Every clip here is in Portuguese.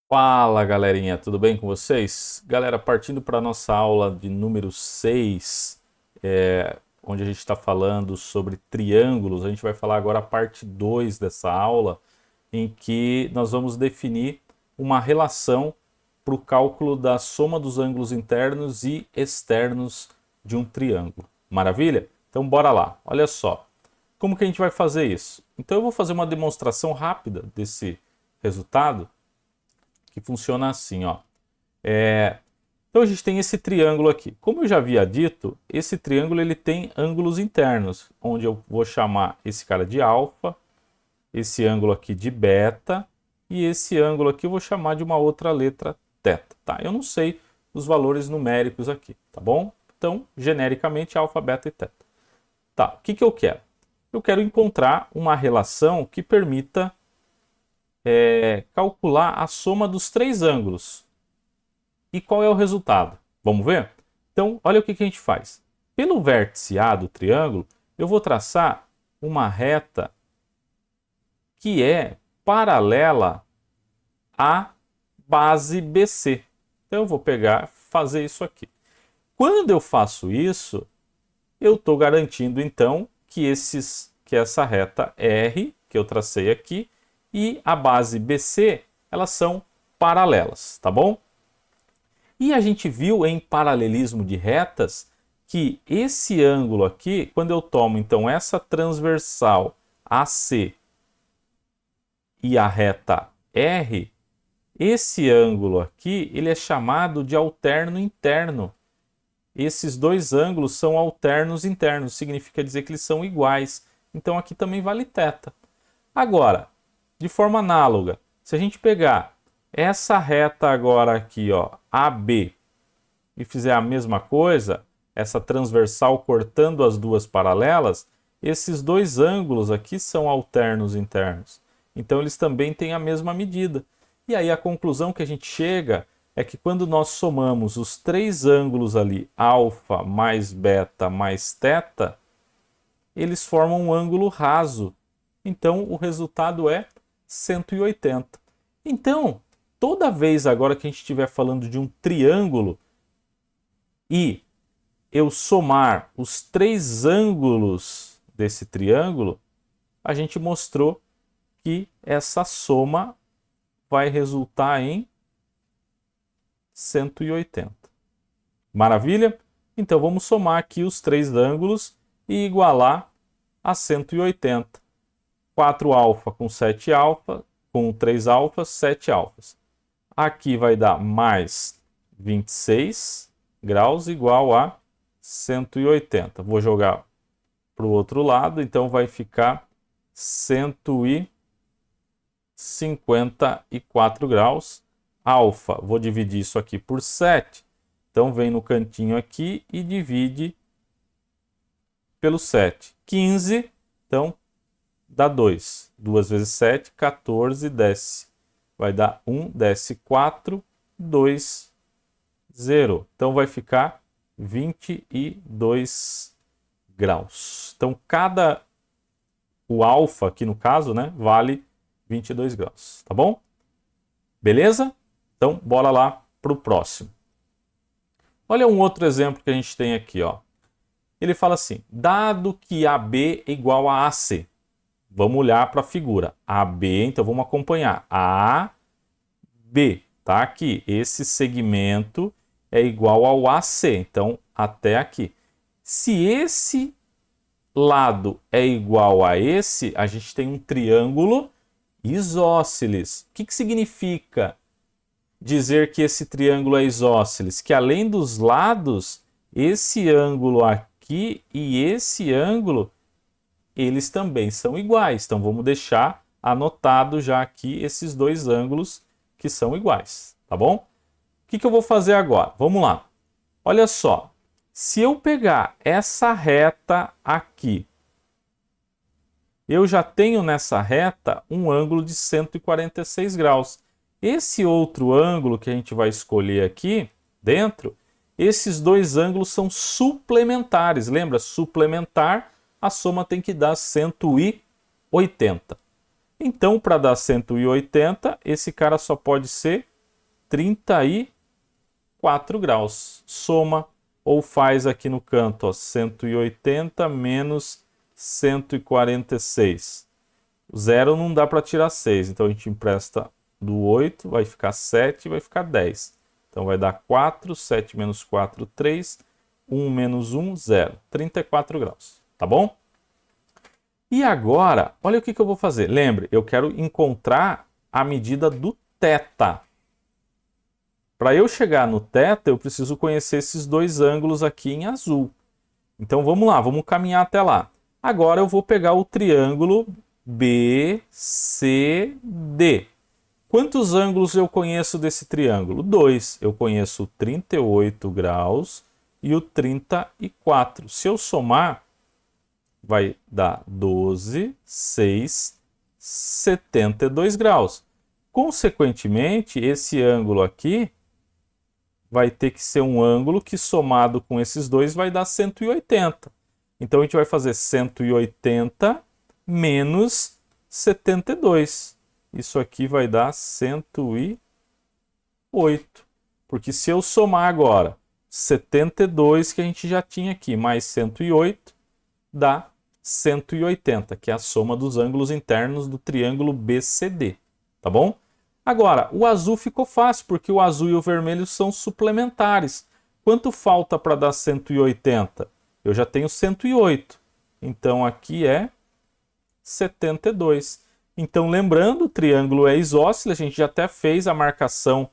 Fala galerinha, tudo bem com vocês? Galera, partindo para a nossa aula de número 6, onde a gente está falando sobre triângulos, a gente vai falar agora a parte 2 dessa aula, em que nós vamos definir uma relação para o cálculo da soma dos ângulos internos e externos de um triângulo. Maravilha? Então bora lá, olha só. Como que a gente vai fazer isso? Então eu vou fazer uma demonstração rápida desse resultado, que funciona assim, ó. Então a gente tem esse triângulo aqui. Como eu já havia dito, esse triângulo ele tem ângulos internos, onde eu vou chamar esse cara de alfa, esse ângulo aqui de beta, e esse ângulo aqui eu vou chamar de uma outra letra teta, tá? Eu não sei os valores numéricos aqui, tá bom? Então, genericamente, alfa, beta e teta. Tá, o que que eu quero? Eu quero encontrar uma relação que permita calcular a soma dos três ângulos. E qual é o resultado? Vamos ver? Então, olha o que a gente faz. Pelo vértice A do triângulo, eu vou traçar uma reta que é paralela à base BC. Então, eu vou pegar, fazer isso aqui. Quando eu faço isso, eu estou garantindo, então, que essa reta R, que eu tracei aqui, e a base BC, elas são paralelas, tá bom? E a gente viu em paralelismo de retas que esse ângulo aqui, quando eu tomo então essa transversal AC e a reta R, esse ângulo aqui, ele é chamado de alterno interno. Esses dois ângulos são alternos internos, significa dizer que eles são iguais. Então aqui também vale θ. Agora, de forma análoga, se a gente pegar essa reta agora aqui, ó, AB, e fizer a mesma coisa, essa transversal cortando as duas paralelas, esses dois ângulos aqui são alternos internos. Então eles também têm a mesma medida. E aí a conclusão que a gente chega é que quando nós somamos os três ângulos ali, alfa mais beta mais θ, eles formam um ângulo raso. Então o resultado é 180. Então, toda vez agora que a gente estiver falando de um triângulo e eu somar os três ângulos desse triângulo, a gente mostrou que essa soma vai resultar em 180. Maravilha? Então vamos somar aqui os três ângulos e igualar a 180. 4 alfa com 7 alfa, com 3 alfas, 7 alfas. Aqui vai dar mais 26 graus igual a 180. Vou jogar para o outro lado, então vai ficar 154 graus. Alfa, vou dividir isso aqui por 7. Então vem no cantinho aqui e divide pelo 7. 15, então dá 2. 2 vezes 7, 14, desce. Vai dar 1, desce 4, 2, 0. Então vai ficar 22 graus. Então o alfa aqui no caso, né, vale 22 graus, tá bom? Beleza? Então bora lá para o próximo. Olha um outro exemplo que a gente tem aqui, ó. Ele fala assim: dado que AB é igual a AC. Vamos olhar para a figura. AB, então vamos acompanhar. AB, tá aqui. Esse segmento é igual ao AC, então até aqui. Se esse lado é igual a esse, a gente tem um triângulo isósceles. O que significa dizer que esse triângulo é isósceles? Que além dos lados, esse ângulo aqui e esse ângulo, eles também são iguais. Então vamos deixar anotado já aqui esses dois ângulos que são iguais, tá bom? O que eu vou fazer agora? Vamos lá. Olha só, se eu pegar essa reta aqui, eu já tenho nessa reta um ângulo de 146 graus. Esse outro ângulo que a gente vai escolher aqui dentro, esses dois ângulos são suplementares. Lembra? Suplementar, a soma tem que dar 180. Então, para dar 180, esse cara só pode ser 34 graus. Soma ou faz aqui no canto, ó, 180 menos 146. O zero não dá para tirar 6, então a gente empresta do 8, vai ficar 7 e vai ficar 10. Então vai dar 4, 7 menos 4, 3, 1 menos 1, 0. 34 graus, tá bom? E agora, olha o que eu vou fazer. Lembre, eu quero encontrar a medida do θ. Para eu chegar no θ, eu preciso conhecer esses dois ângulos aqui em azul. Então vamos lá, vamos caminhar até lá. Agora eu vou pegar o triângulo BCD. Quantos ângulos eu conheço desse triângulo? 2. Eu conheço o 38 graus e o 34. Se eu somar, vai dar 12, 6, 72 graus. Consequentemente, esse ângulo aqui vai ter que ser um ângulo que somado com esses dois vai dar 180. Então a gente vai fazer 180 menos 72. Isso aqui vai dar 108. Porque se eu somar agora 72 que a gente já tinha aqui, mais 108, dá 180, que é a soma dos ângulos internos do triângulo BCD. Tá bom? Agora, o azul ficou fácil, porque o azul e o vermelho são suplementares. Quanto falta para dar 180? Eu já tenho 108. Então aqui é 72. Então, lembrando, o triângulo é isósceles, a gente já até fez a marcação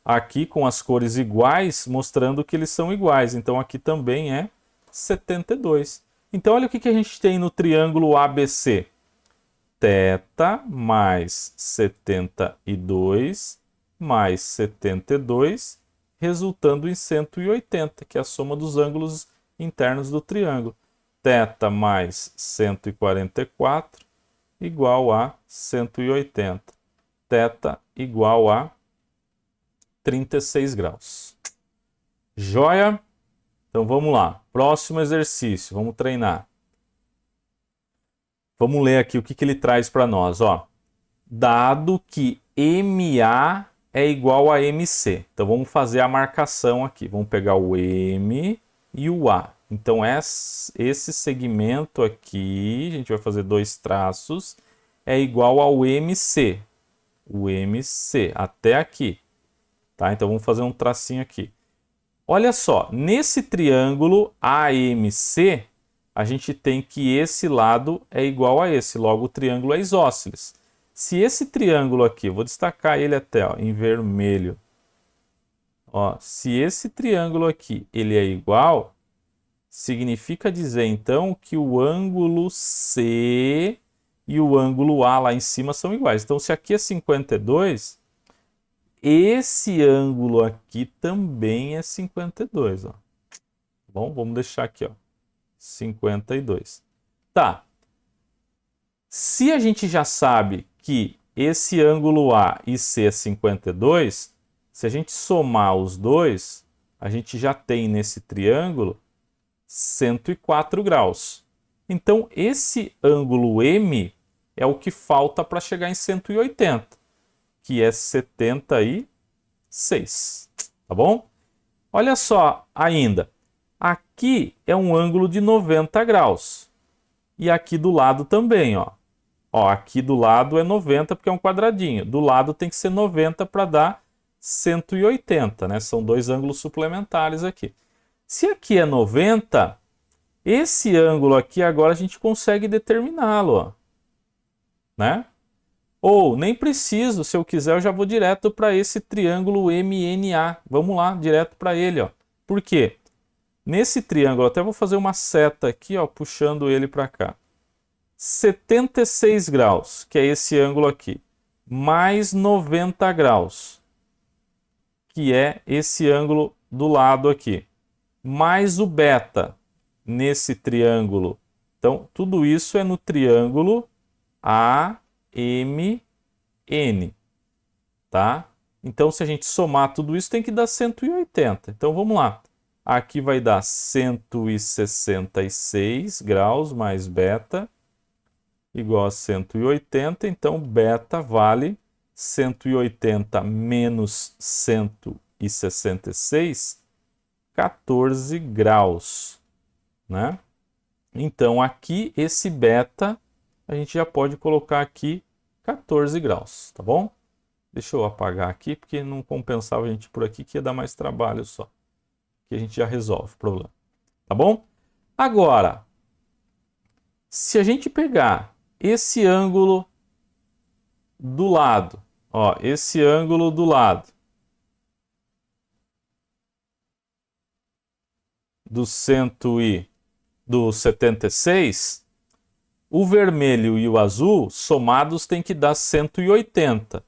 aqui com as cores iguais, mostrando que eles são iguais. Então, aqui também é 72. Então, olha o que a gente tem no triângulo ABC. θ mais 72 mais 72, resultando em 180, que é a soma dos ângulos internos do triângulo. Θ mais 144 igual a 180. Θ igual a 36 graus. Joia? Então vamos lá. Próximo exercício. Vamos treinar. Vamos ler aqui o que ele traz para nós. Ó. Dado que MA é igual a MC. Então vamos fazer a marcação aqui. Vamos pegar o M e o A. Então esse segmento aqui, a gente vai fazer dois traços, é igual ao MC. O MC, até aqui. Tá? Então vamos fazer um tracinho aqui. Olha só, nesse triângulo AMC, a gente tem que esse lado é igual a esse, logo o triângulo é isósceles. Se esse triângulo aqui, eu vou destacar ele até ó, em vermelho. Ó, se esse triângulo aqui ele é igual, significa dizer então que o ângulo C e o ângulo A lá em cima são iguais. Então se aqui é 52, esse ângulo aqui também é 52. Ó. Bom, vamos deixar aqui, ó. 52. Tá. Se a gente já sabe que esse ângulo A e C é 52, se a gente somar os dois, a gente já tem nesse triângulo 104 graus. Então, esse ângulo M é o que falta para chegar em 180, que é 76. Tá bom? Olha só ainda. Aqui é um ângulo de 90 graus. E aqui do lado também, ó. Ó, aqui do lado é 90 porque é um quadradinho. Do lado tem que ser 90 para dar 180, né? São dois ângulos suplementares aqui. Se aqui é 90, esse ângulo aqui agora a gente consegue determiná-lo, ó. Né? Ou nem preciso, se eu quiser eu já vou direto para esse triângulo MNA. Vamos lá, direto para ele, ó. Por quê? Nesse triângulo, até vou fazer uma seta aqui, ó, puxando ele para cá. 76 graus, que é esse ângulo aqui, mais 90 graus, que é esse ângulo do lado aqui, mais o beta nesse triângulo. Então, tudo isso é no triângulo AMN, tá? Então, se a gente somar tudo isso, tem que dar 180. Então, vamos lá. Aqui vai dar 166 graus mais beta igual a 180. Então, beta vale 180 menos 166, 14 graus, né? Então, aqui, esse beta, a gente já pode colocar aqui 14 graus, tá bom? Deixa eu apagar aqui, porque não compensava a gente por aqui, que ia dar mais trabalho só. Que a gente já resolve o problema, tá bom? Agora, se a gente pegar esse ângulo do lado, ó, esse ângulo do lado do 76, o vermelho e o azul somados tem que dar 180.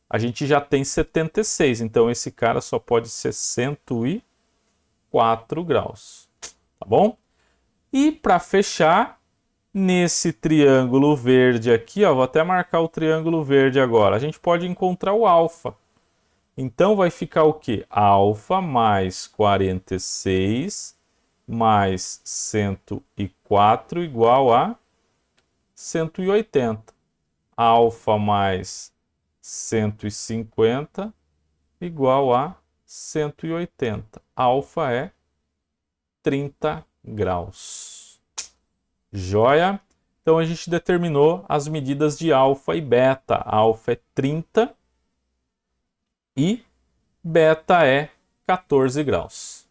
A gente já tem 76, então esse cara só pode ser 104 graus, tá bom? E para fechar, nesse triângulo verde aqui, ó, vou até marcar o triângulo verde agora, a gente pode encontrar o alfa. Então vai ficar o quê? Alfa mais 46 mais 104 igual a 180. Alfa mais 150 igual a 180. Alfa é 30 graus. Joia? Então a gente determinou as medidas de alfa e beta. Alfa é 30 e beta é 14 graus.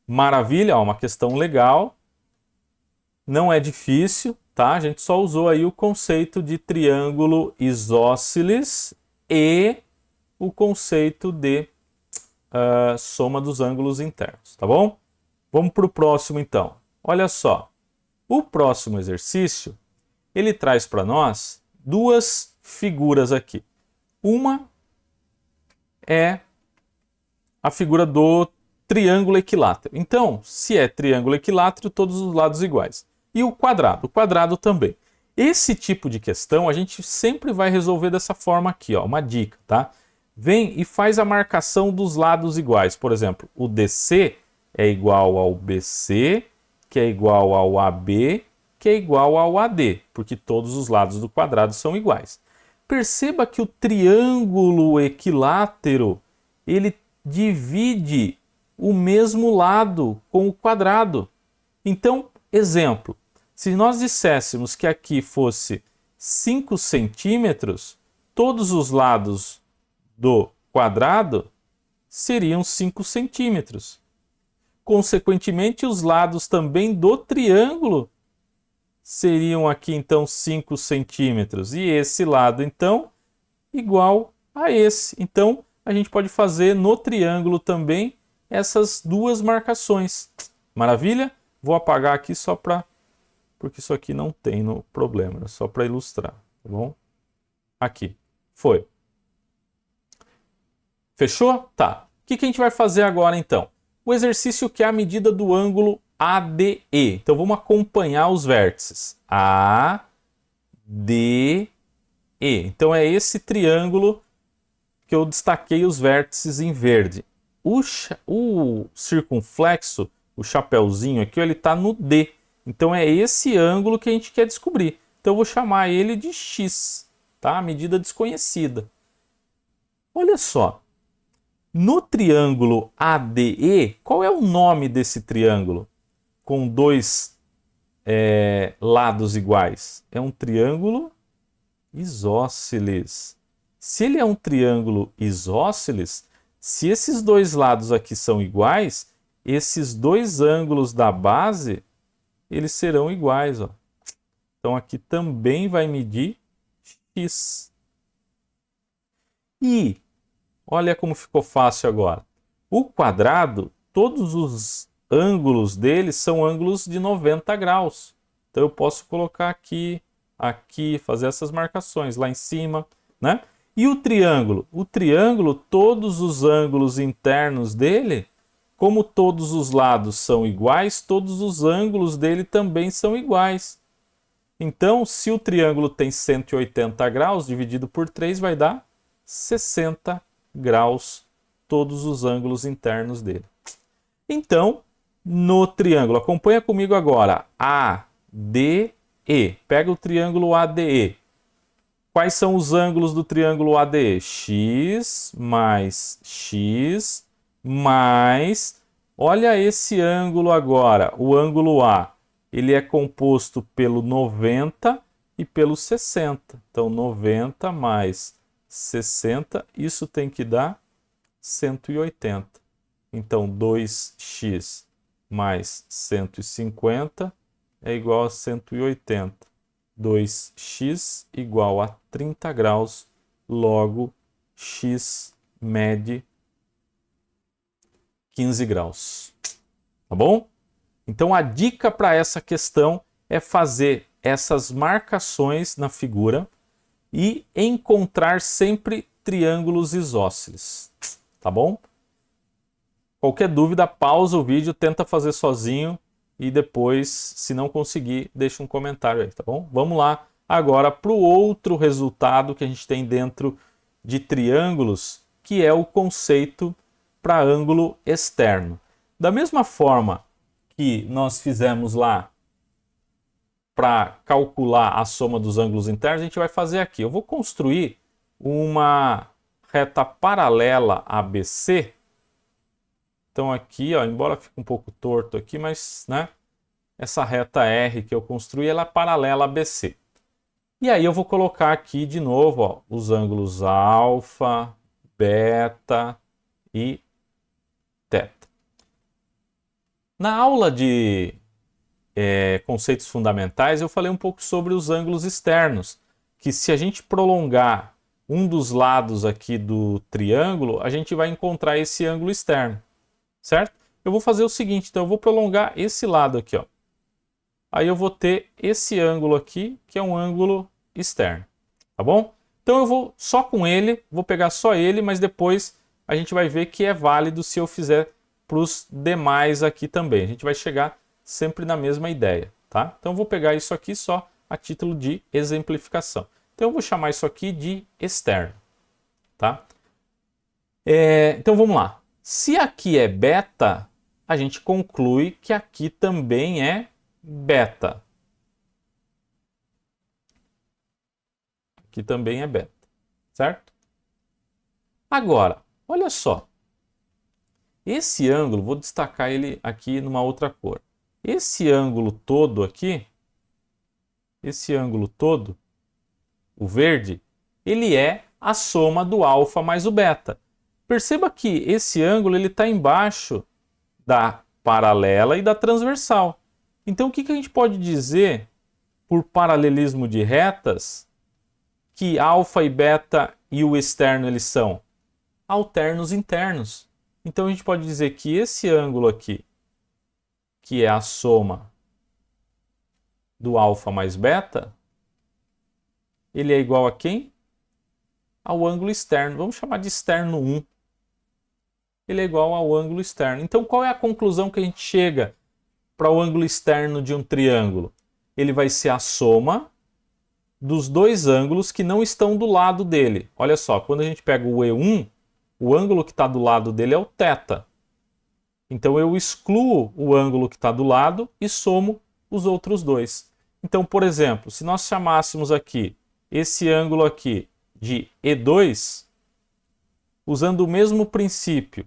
Maravilha, ó, uma questão legal. Não é difícil, tá? A gente só usou aí o conceito de triângulo isósceles e o conceito de soma dos ângulos internos, tá bom? Vamos para o próximo então. Olha só, o próximo exercício, ele traz para nós duas figuras aqui. Uma é a figura do triângulo equilátero. Então, se é triângulo equilátero, todos os lados iguais. E o quadrado também. Esse tipo de questão a gente sempre vai resolver dessa forma aqui, ó, uma dica, tá? Vem e faz a marcação dos lados iguais. Por exemplo, o DC é igual ao BC, que é igual ao AB, que é igual ao AD, porque todos os lados do quadrado são iguais. Perceba que o triângulo equilátero, ele divide o mesmo lado com o quadrado. Então, exemplo, se nós disséssemos que aqui fosse 5 centímetros, todos os lados do quadrado seriam 5 centímetros. Consequentemente, os lados também do triângulo seriam aqui, então, 5 centímetros. E esse lado, então, igual a esse. Então, a gente pode fazer no triângulo também essas duas marcações. Maravilha? Vou apagar aqui só para... porque isso aqui não tem no problema, é só para ilustrar, tá bom? Aqui. Foi. Fechou? Tá. O que a gente vai fazer agora, então? O exercício que é a medida do ângulo ADE. Então, vamos acompanhar os vértices. ADE. Então, é esse triângulo que eu destaquei os vértices em verde. O circunflexo, o chapeuzinho aqui, ele está no D. Então, é esse ângulo que a gente quer descobrir. Então, eu vou chamar ele de X, tá? Medida desconhecida. Olha só. No triângulo ADE, qual é o nome desse triângulo com dois lados iguais? É um triângulo isósceles. Se ele é um triângulo isósceles, se esses dois lados aqui são iguais, esses dois ângulos da base, eles serão iguais, ó. Então aqui também vai medir X. E olha como ficou fácil agora. O quadrado, todos os ângulos dele são ângulos de 90 graus. Então eu posso colocar aqui, aqui, fazer essas marcações lá em cima, né? E o triângulo? O triângulo, todos os ângulos internos dele, como todos os lados são iguais, todos os ângulos dele também são iguais. Então, se o triângulo tem 180 graus, dividido por 3, vai dar 60 graus, todos os ângulos internos dele. Então, no triângulo, acompanha comigo agora, ADE. Pega o triângulo ADE. Quais são os ângulos do triângulo ADE? X mais... Olha esse ângulo agora, o ângulo A. Ele é composto pelo 90 e pelo 60. Então, 90 mais 60, isso tem que dar 180. Então, 2x mais 150 é igual a 180. 2x igual a 30 graus, logo x mede 15 graus. Tá bom? Então a dica para essa questão é fazer essas marcações na figura e encontrar sempre triângulos isósceles. Tá bom? Qualquer dúvida, pausa o vídeo, tenta fazer sozinho e depois, se não conseguir, deixa um comentário aí, tá bom? Vamos lá agora para o outro resultado que a gente tem dentro de triângulos, que é o conceito para ângulo externo. Da mesma forma que nós fizemos lá para calcular a soma dos ângulos internos, a gente vai fazer aqui. Eu vou construir uma reta paralela ABC. Então aqui, ó, embora fique um pouco torto aqui, mas né, essa reta R que eu construí, ela é paralela a BC. E aí eu vou colocar aqui de novo, ó, os ângulos alfa, beta e teta. Na aula de conceitos fundamentais, eu falei um pouco sobre os ângulos externos, que se a gente prolongar um dos lados aqui do triângulo, a gente vai encontrar esse ângulo externo, certo? Eu vou fazer o seguinte, então eu vou prolongar esse lado aqui, ó. Aí eu vou ter esse ângulo aqui, que é um ângulo externo, tá bom? Então eu vou só com ele, vou pegar só ele, mas depois a gente vai ver que é válido se eu fizer para os demais aqui também. A gente vai chegar sempre na mesma ideia, tá? Então eu vou pegar isso aqui só a título de exemplificação. Então eu vou chamar isso aqui de externo, tá? Então vamos lá. Se aqui é beta, a gente conclui que aqui também é beta. Aqui também é beta, certo? Agora, olha só. Esse ângulo, vou destacar ele aqui numa outra cor. Esse ângulo todo aqui, esse ângulo todo, o verde, ele é a soma do alfa mais o beta. Perceba que esse ângulo está embaixo da paralela e da transversal. Então o que a gente pode dizer por paralelismo de retas que alfa e beta e o externo eles são alternos internos. Então a gente pode dizer que esse ângulo aqui, que é a soma do alfa mais beta, ele é igual a quem? Ao ângulo externo. Vamos chamar de externo 1. Ele é igual ao ângulo externo. Então qual é a conclusão que a gente chega para o ângulo externo de um triângulo? Ele vai ser a soma dos dois ângulos que não estão do lado dele. Olha só, quando a gente pega o E1, o ângulo que está do lado dele é o θ. Então eu excluo o ângulo que está do lado e somo os outros dois. Então, por exemplo, se nós chamássemos aqui esse ângulo aqui de E2, usando o mesmo princípio,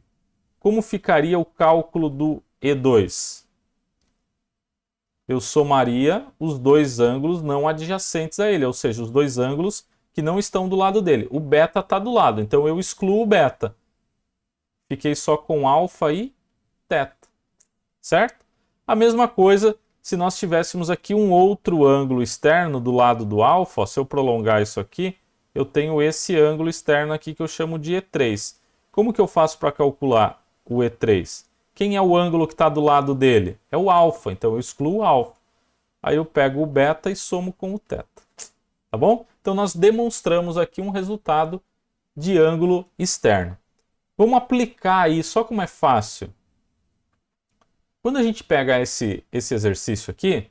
como ficaria o cálculo do E2? Eu somaria os dois ângulos não adjacentes a ele, ou seja, os dois ângulos que não estão do lado dele. O beta está do lado, então eu excluo o beta. Fiquei só com alfa e θ, certo? A mesma coisa se nós tivéssemos aqui um outro ângulo externo do lado do alfa. Ó, se eu prolongar isso aqui, eu tenho esse ângulo externo aqui que eu chamo de E3. Como que eu faço para calcular o E3? Quem é o ângulo que está do lado dele? É o alfa, então eu excluo o alfa. Aí eu pego o beta e somo com o θ. Tá bom? Então nós demonstramos aqui um resultado de ângulo externo. Vamos aplicar aí, só como é fácil. Quando a gente pega esse exercício aqui,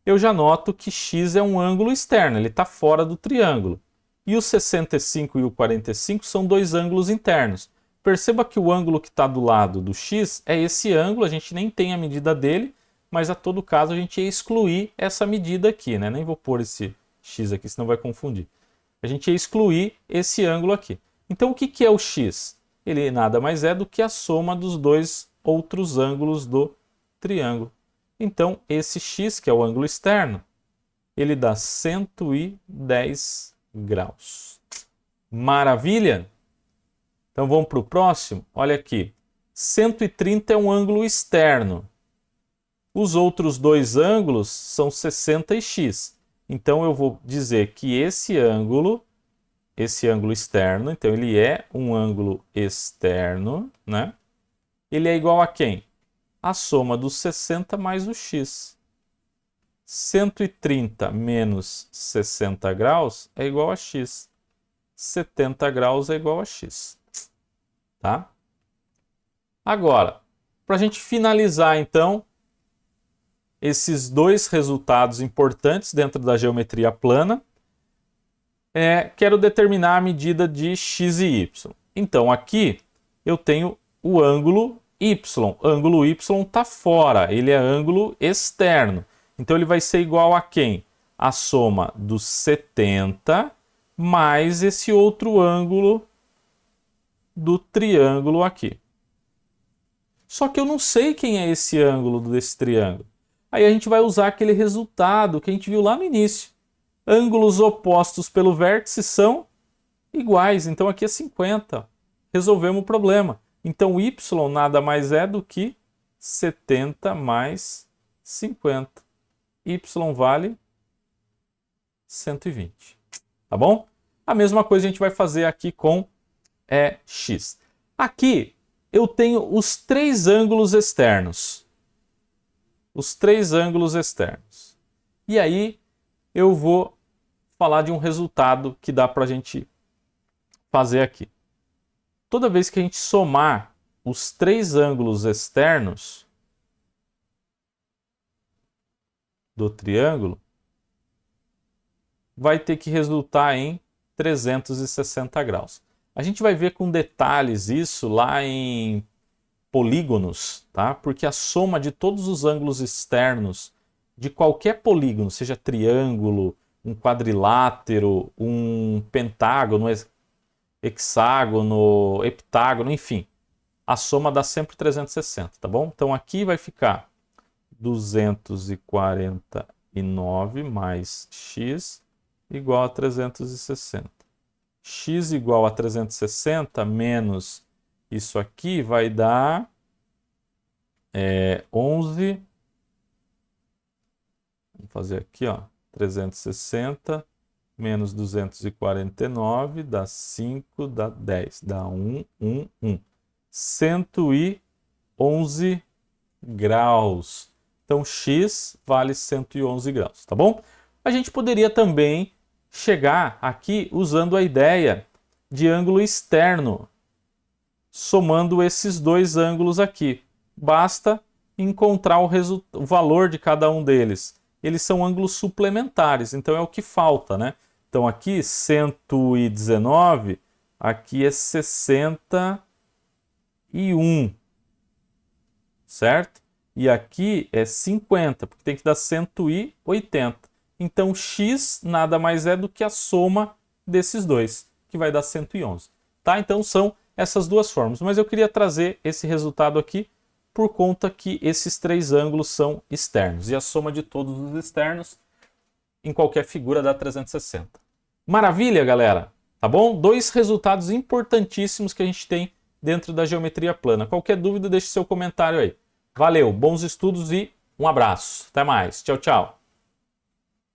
eu já noto que x é um ângulo externo, ele está fora do triângulo. E o 65 e o 45 são dois ângulos internos. Perceba que o ângulo que está do lado do x é esse ângulo, a gente nem tem a medida dele, mas a todo caso a gente ia excluir essa medida aqui, né? Nem vou pôr esse x aqui, senão vai confundir. A gente ia excluir esse ângulo aqui. Então, o que é o x? Ele nada mais é do que a soma dos dois outros ângulos do triângulo. Então, esse x, que é o ângulo externo, ele dá 110 graus. Maravilha? Então, vamos para o próximo. Olha aqui. 130 é um ângulo externo. Os outros dois ângulos são 60 e x. Então, eu vou dizer que esse ângulo externo, então ele é um ângulo externo, né? Ele é igual a quem? A soma dos 60 mais o x. 130 menos 60 graus é igual a x. 70 graus é igual a x. Tá? Agora, para a gente finalizar, então, esses dois resultados importantes dentro da geometria plana, quero determinar a medida de x e y. Então, aqui eu tenho o ângulo y. Ângulo y está fora, ele é ângulo externo. Então, ele vai ser igual a quem? A soma dos 70 mais esse outro ângulo do triângulo aqui. Só que eu não sei quem é esse ângulo desse triângulo. Aí a gente vai usar aquele resultado que a gente viu lá no início. Ângulos opostos pelo vértice são iguais, então aqui é 50. Resolvemos o problema. Então y nada mais é do que 70 mais 50. Y vale 120. Tá bom? A mesma coisa a gente vai fazer aqui com x. Aqui eu tenho os três ângulos externos. Os três ângulos externos. E aí eu vou falar de um resultado que dá para a gente fazer aqui. Toda vez que a gente somar os três ângulos externos do triângulo, vai ter que resultar em 360 graus. A gente vai ver com detalhes isso lá em polígonos, tá? Porque a soma de todos os ângulos externos de qualquer polígono, seja triângulo, um quadrilátero, um pentágono, hexágono, heptágono, enfim, a soma dá sempre 360, tá bom? Então aqui vai ficar 249 mais x igual a 360. X igual a 360 menos isso aqui vai dar 11. Vamos fazer aqui, ó, 360 menos 249 dá 5, dá 10, dá 1, 1, 1. 111 graus. Então, x vale 111 graus, tá bom? A gente poderia também chegar aqui usando a ideia de ângulo externo, somando esses dois ângulos aqui. Basta encontrar o valor de cada um deles. Eles são ângulos suplementares, então é o que falta, né? Então aqui 119, aqui é 61, certo? E aqui é 50, porque tem que dar 180. Então x nada mais é do que a soma desses dois, que vai dar 111. Tá? Então são essas duas formas. Mas eu queria trazer esse resultado aqui por conta que esses três ângulos são externos. E a soma de todos os externos em qualquer figura dá 360. Maravilha, galera! Tá bom? Dois resultados importantíssimos que a gente tem dentro da geometria plana. Qualquer dúvida, deixe seu comentário aí. Valeu, bons estudos e um abraço. Até mais. Tchau, tchau.